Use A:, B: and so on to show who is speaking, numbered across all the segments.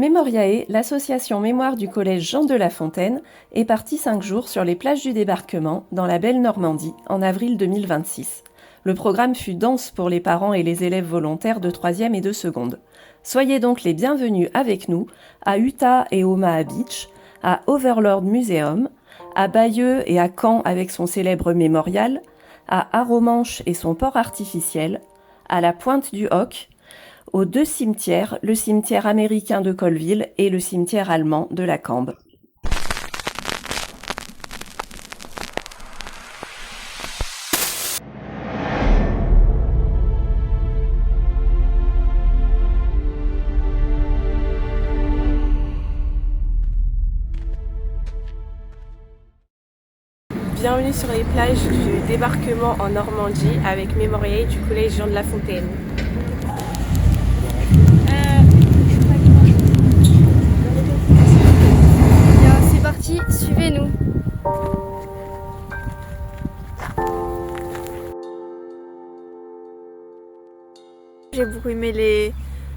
A: Memoriae, l'association mémoire du collège Jean de La Fontaine, est partie 5 jours sur les plages du débarquement, dans la belle Normandie, en avril 2026. Le programme fut dense pour les parents et les élèves volontaires de 3e et de seconde. Soyez donc les bienvenus avec nous à Utah et Omaha Beach, à Overlord Museum, à Bayeux et à Caen avec son célèbre mémorial, à Arromanches et son port artificiel, à la Pointe du Hoc, aux 2 cimetières, le cimetière américain de Colville et le cimetière allemand de la Cambe.
B: Bienvenue sur les plages du débarquement en Normandie avec Memoriae du collège Jean de La Fontaine.
C: C'est parti, suivez-nous.
B: J'ai beaucoup aimé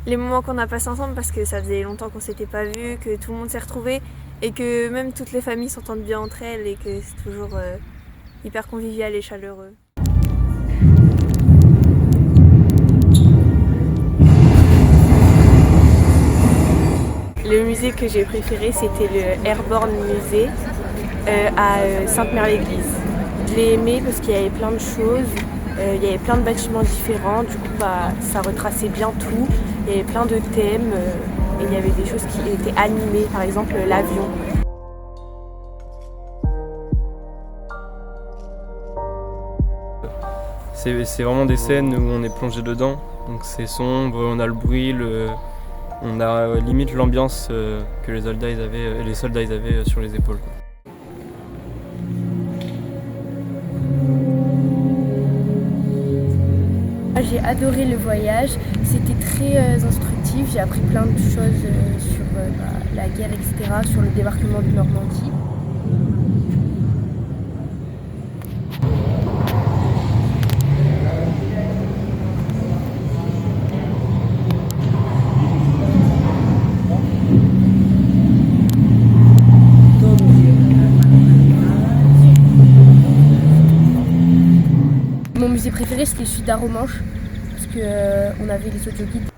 B: les moments qu'on a passés ensemble parce que ça faisait longtemps qu'on s'était pas vus, que tout le monde s'est retrouvé et que même toutes les familles s'entendent bien entre elles et que c'est toujours hyper convivial et chaleureux. Le musée que j'ai préféré, c'était le Airborne Musée à Sainte-Mère-l'Église. Je l'ai aimé parce qu'il y avait plein de choses, il y avait plein de bâtiments différents, du coup ça retraçait bien tout, il y avait plein de thèmes et il y avait des choses qui étaient animées, par exemple l'avion.
D: C'est vraiment des scènes où on est plongé dedans, donc c'est sombre, on a le bruit, on a limite l'ambiance que les soldats avaient sur les épaules.
C: J'ai adoré le voyage, c'était très instructif, j'ai appris plein de choses sur la guerre, etc., sur le débarquement de Normandie. Mon musée préféré c'était celui d'Arromanches parce qu'on avait les audioguides.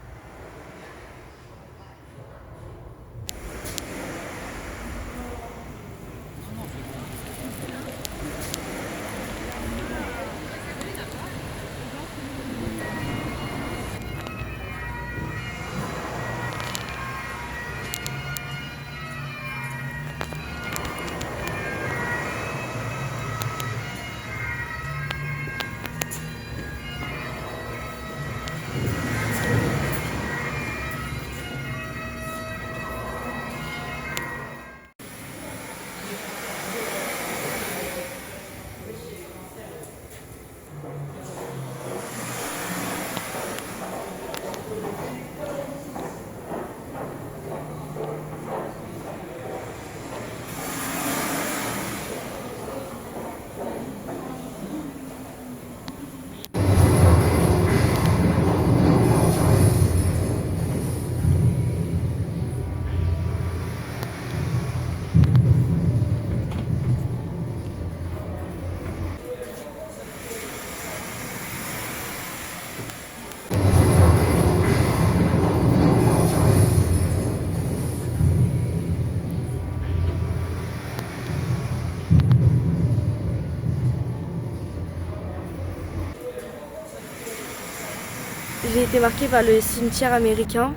C: J'ai été marquée par le cimetière américain.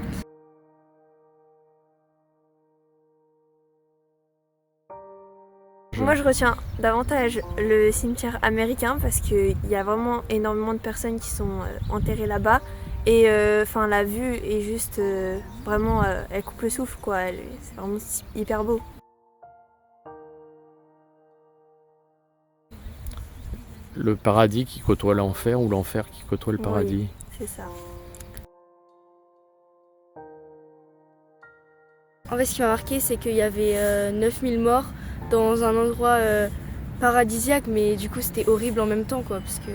B: Moi je retiens davantage le cimetière américain parce qu'il y a vraiment énormément de personnes qui sont enterrées là-bas et la vue est juste vraiment, elle coupe le souffle quoi, c'est vraiment hyper beau.
E: Le paradis qui côtoie l'enfer ou l'enfer qui côtoie le paradis.
B: Oui, c'est ça.
C: En fait, ce qui m'a marqué, c'est qu'il y avait 9000 morts dans un endroit paradisiaque, mais du coup, c'était horrible en même temps, quoi, parce que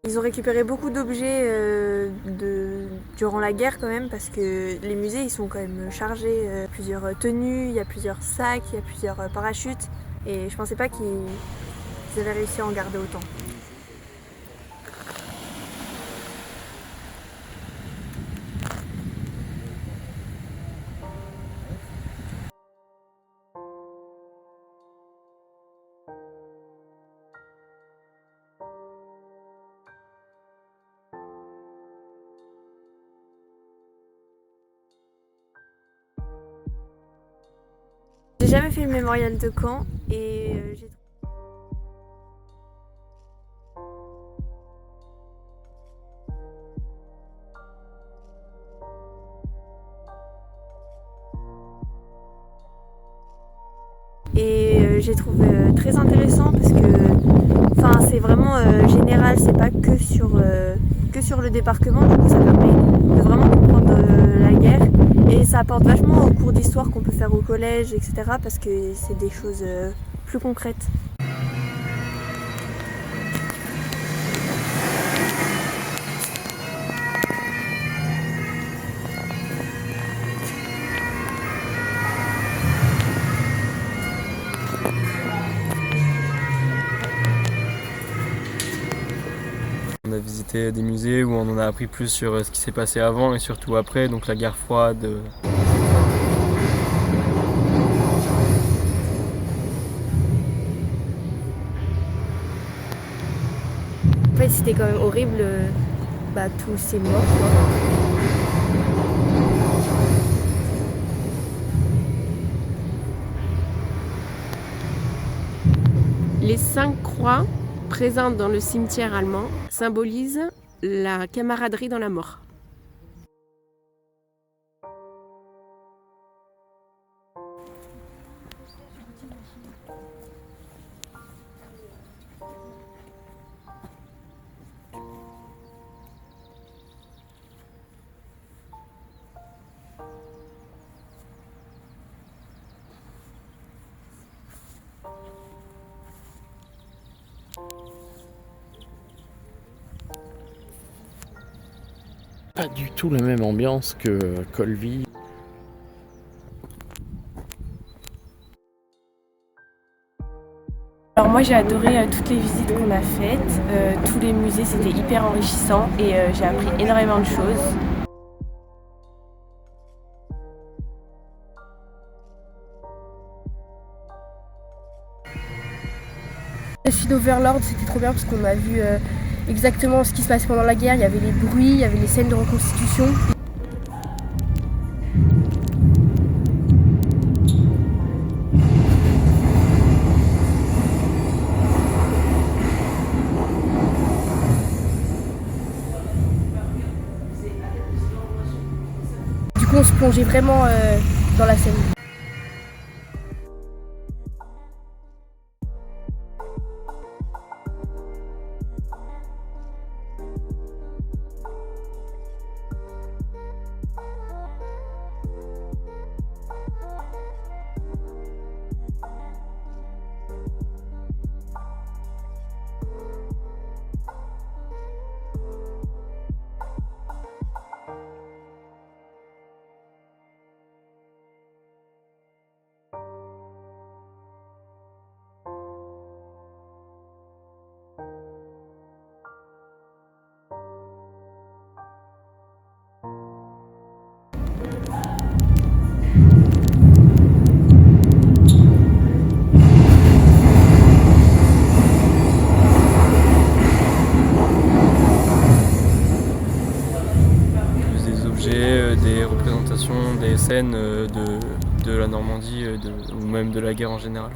B: Ils ont récupéré beaucoup d'objets durant la guerre quand même, parce que les musées ils sont quand même chargés. Plusieurs tenues, il y a plusieurs sacs, il y a plusieurs parachutes. Et je pensais pas qu'ils avaient réussi à en garder autant. J'ai jamais fait le mémorial de Caen et j'ai... Et j'ai trouvé très intéressant parce que c'est vraiment général, c'est pas que sur le débarquement, du coup ça permet de vraiment comprendre la guerre et ça apporte vachement aux cours d'histoire qu'on peut faire au collège, etc. parce que c'est des choses plus concrètes.
D: On a visité des musées où on en a appris plus sur ce qui s'est passé avant et surtout après, donc la guerre froide.
C: En fait, c'était quand même horrible, tous ces morts, quoi.
F: Les 5 croix présentes dans le cimetière allemand symbolisent la camaraderie dans la mort.
E: Pas du tout la même ambiance que Colville.
B: Alors moi j'ai adoré toutes les visites qu'on a faites, tous les musées c'était hyper enrichissant et j'ai appris énormément de choses.
C: Le Suite Overlord, c'était trop bien parce qu'on a vu exactement ce qui se passait pendant la guerre. Il y avait les bruits, il y avait les scènes de reconstitution. Du coup, on se plongeait vraiment dans la scène.
D: Des représentations, des scènes de la Normandie ou même de la guerre en général.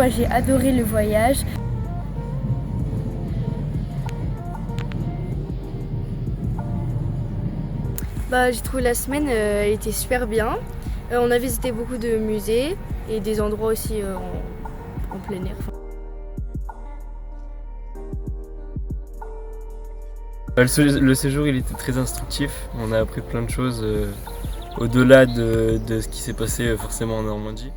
C: moi j'ai adoré le voyage.
G: J'ai trouvé la semaine elle était super bien. On a visité beaucoup de musées et des endroits aussi en plein air.
D: Le séjour il était très instructif, on a appris plein de choses au-delà de ce qui s'est passé forcément en Normandie.